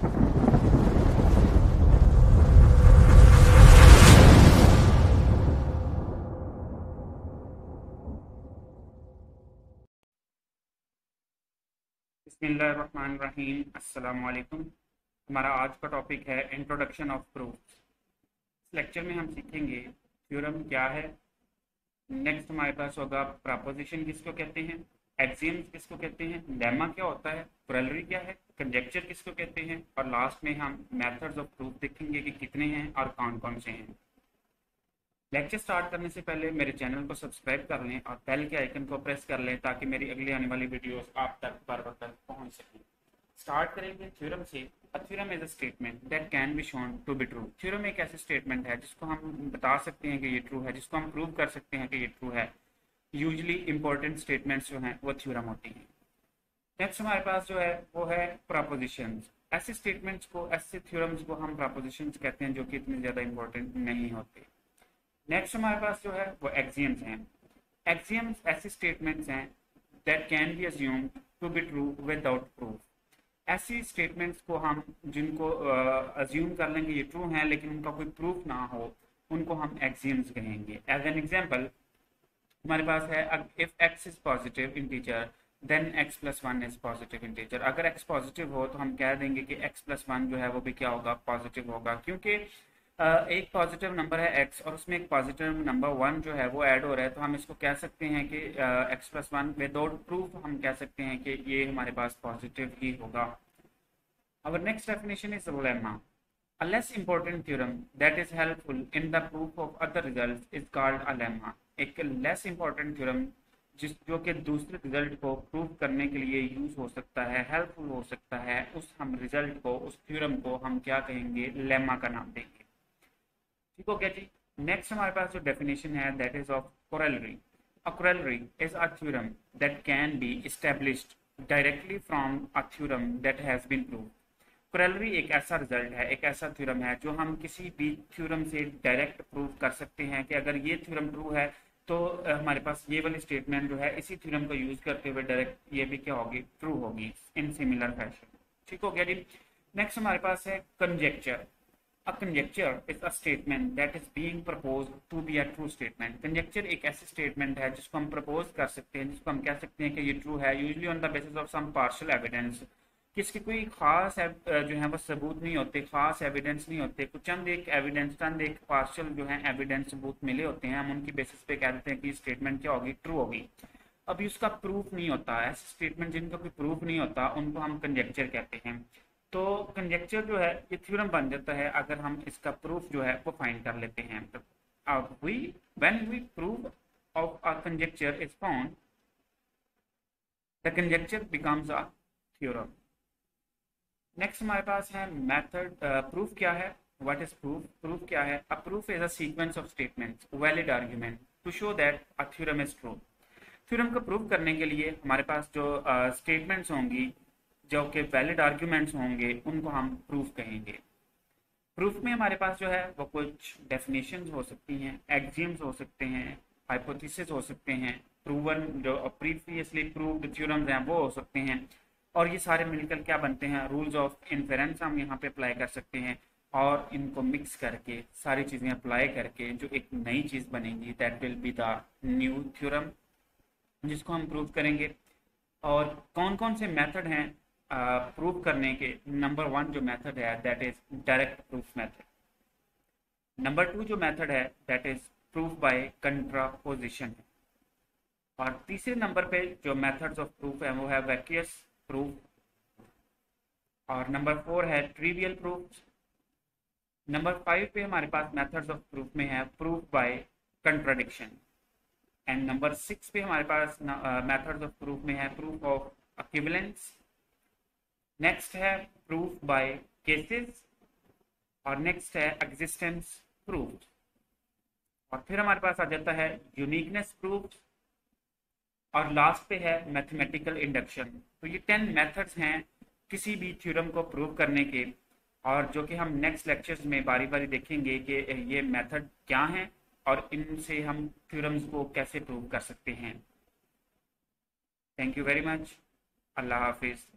बिस्मिल्लाहिर्रहमानिर्रहीम। अस्सलाम वालेकुम। हमारा आज का टॉपिक है इंट्रोडक्शन ऑफ प्रूफ। इस लेक्चर में हम सीखेंगे थ्योरम क्या है। नेक्स्ट हमारे पास होगा प्रपोजिशन किसको कहते हैं, एक्सियम्स किसको कहते हैं, लेमा क्या होता है, कोरोलरी क्या है, कंजक्चर किसको कहते हैं, और लास्ट में हम मेथड्स ऑफ प्रूफ देखेंगे कि कितने हैं और कौन कौन से हैं। लेक्चर स्टार्ट करने से पहले मेरे चैनल को सब्सक्राइब कर लें और बेल के आइकन को प्रेस कर लें ताकि मेरी अगली आने वाली वीडियोस आप तक बर वक्त पहुंच सकें। स्टार्ट करेंगे थ्योरम से। A theorem is a statement that can be shown to be true. Theorem एक ऐसी स्टेटमेंट है जिसको हम बता सकते हैं कि ये ट्रू है, जिसको हम प्रूव कर सकते हैं कि ये ट्रू है। यूजली इंपॉर्टेंट स्टेटमेंट्स जो हैं वो थ्योरम होती हैं। नेक्स्ट हमारे पास जो है वो है प्रपोजिशंस। ऐसे स्टेटमेंट्स को, ऐसे थ्योरम्स को हम प्रपोजिशंस कहते हैं जो कि इतने ज़्यादा इंपॉर्टेंट नहीं होते। नेक्स्ट हमारे पास जो है वो एक्सियम्स हैं। एक्सियम्स ऐसे स्टेटमेंट्स हैं that can be assumed to be true without proof. ऐसी स्टेटमेंट्स को हम जिनको अज्यूम कर लेंगे ये ट्रू हैं लेकिन उनका कोई प्रूफ ना हो, उनको हम एक्सियम्स कहेंगे। एज एन एग्जांपल हमारे पास है if x is positive integer then x plus one is positive integer. अगर x पॉजिटिव हो तो हम कह देंगे कि x प्लस वन जो है वो भी क्या होगा, पॉजिटिव होगा, क्योंकि एक पॉजिटिव नंबर है x और उसमें एक पॉजिटिव नंबर वन जो है वो ऐड हो रहा है। तो हम इसको कह सकते हैं कि x plus one without proof हम कह सकते हैं कि ये हमारे पास पॉजिटिव ही होगा। Our next definition is lemma. A less important theorem that is helpful in the proof of other results is called a lemma. एक less important theorem जो कि दूसरे रिजल्ट को प्रूव करने के लिए यूज हो सकता है, हेल्पफुल हो सकता है, उस हम रिजल्ट को, उस थ्योरम को हम क्या कहेंगे, लेमा का नाम देंगे। ठीक हो गया जी। नेक्स्ट हमारे पास जो डेफिनेशन है that is of corollary. A corollary is a theorem that can be established directly from a theorem that has been proved. Corollary एक ऐसा रिजल्ट है, एक ऐसा थ्योरम है जो हम किसी भी थ्योरम से डायरेक्ट प्रूव कर सकते हैं कि अगर ये थ्योरम ट्रू है तो हमारे पास ये वाली स्टेटमेंट जो है इसी थ्योरम को यूज करते हुए डायरेक्ट ये भी क्या होगी, ट्रू होगी इन सिमिलर फैशन। ठीक हो गया जी। नेक्स्ट हमारे पास है conjecture. A conjecture is a statement that is being proposed to be a true statement. Conjecture एक ऐसी statement है जिसको हम propose कर सकते हैं, जिसको हम कह सकते हैं कि ये true है, usually on the basis of some partial evidence। किसके कोई खास जो है वो सबूत नहीं होते, खास एविडेंस नहीं होते, कुछ चंद एक एविडेंस, चंद एक पार्शियल जो है एविडेंस सबूत मिले होते हैं, हम उनकी बेसिस पे कह देते हैं कि स्टेटमेंट क्या होगी, ट्रू होगी। अभी उसका प्रूफ नहीं होता, ऐसे स्टेटमेंट जिनका कोई प्रूफ नहीं होता उनको हम कंजेक्चर कहते हैं। तो कंजेक्चर जो है ये थ्योरम बन जाता है अगर हम इसका प्रूफ जो है वो फाइंड कर लेते हैं। तो when we prove of a conjecture is found, the conjecture becomes a theorem। Next हमारे पास है मेथड। प्रूफ क्या है, व्हाट इज प्रूफ? प्रूफ क्या है? A proof is a sequence of statements, valid argument to show that a theorem is true. Theorem को prove करने के लिए हमारे पास जो स्टेटमेंट्स होंगी, जो कि वैलिड आर्ग्यूमेंट्स होंगे, उनको हम प्रूफ कहेंगे। प्रूफ में हमारे पास जो है वो कुछ डेफिनेशंस हो सकती हैं, एक्सियम्स हो सकते हैं, हाइपोथेसिस हो सकते हैं, प्रूवन जो प्रीवियसली प्रूव्ड थ्योरम्स हैं वो हो सकते हैं, और ये सारे मिलकर क्या बनते हैं, रूल्स ऑफ इन्फेरेंस हम यहाँ पे अप्लाई कर सकते हैं। और इनको मिक्स करके सारी चीज़ें अप्लाई करके जो एक नई चीज़ बनेगी that will be the new theorem, जिसको हम प्रूव करेंगे। और कौन कौन से मेथड हैं प्रूव करने के? नंबर वन जो मेथड है that is direct proof method. Number two जो मेथड है दैट इज प्रूफ बाय कंट्रापोजिशन। और तीसरे नंबर पे जो मेथड्स ऑफ प्रूफ है वो है वैक्यूअस प्रूफ। और नंबर फोर है ट्रिवियल प्रूफ। नंबर फाइव पे हमारे पास मेथड्स ऑफ प्रूफ में है proof by contradiction. And number six पे हमारे पास मेथड्स ऑफ प्रूफ में है प्रूफ ऑफ इक्विवेलेंस। नेक्स्ट है प्रूफ बाय केसेस, और नेक्स्ट है एग्जिस्टेंस प्रूफ। और फिर हमारे पास आ जाता है यूनिकनेस प्रूफ, और लास्ट पे है मैथमेटिकल इंडक्शन। तो ये 10 मेथड्स हैं किसी भी थ्योरम को प्रूव करने के, और जो कि हम नेक्स्ट लेक्चर्स में बारी बारी देखेंगे कि ये मेथड क्या हैं और इनसे हम थ्योरम्स को कैसे प्रूव कर सकते हैं। Thank you very much. Allah हाफिज़।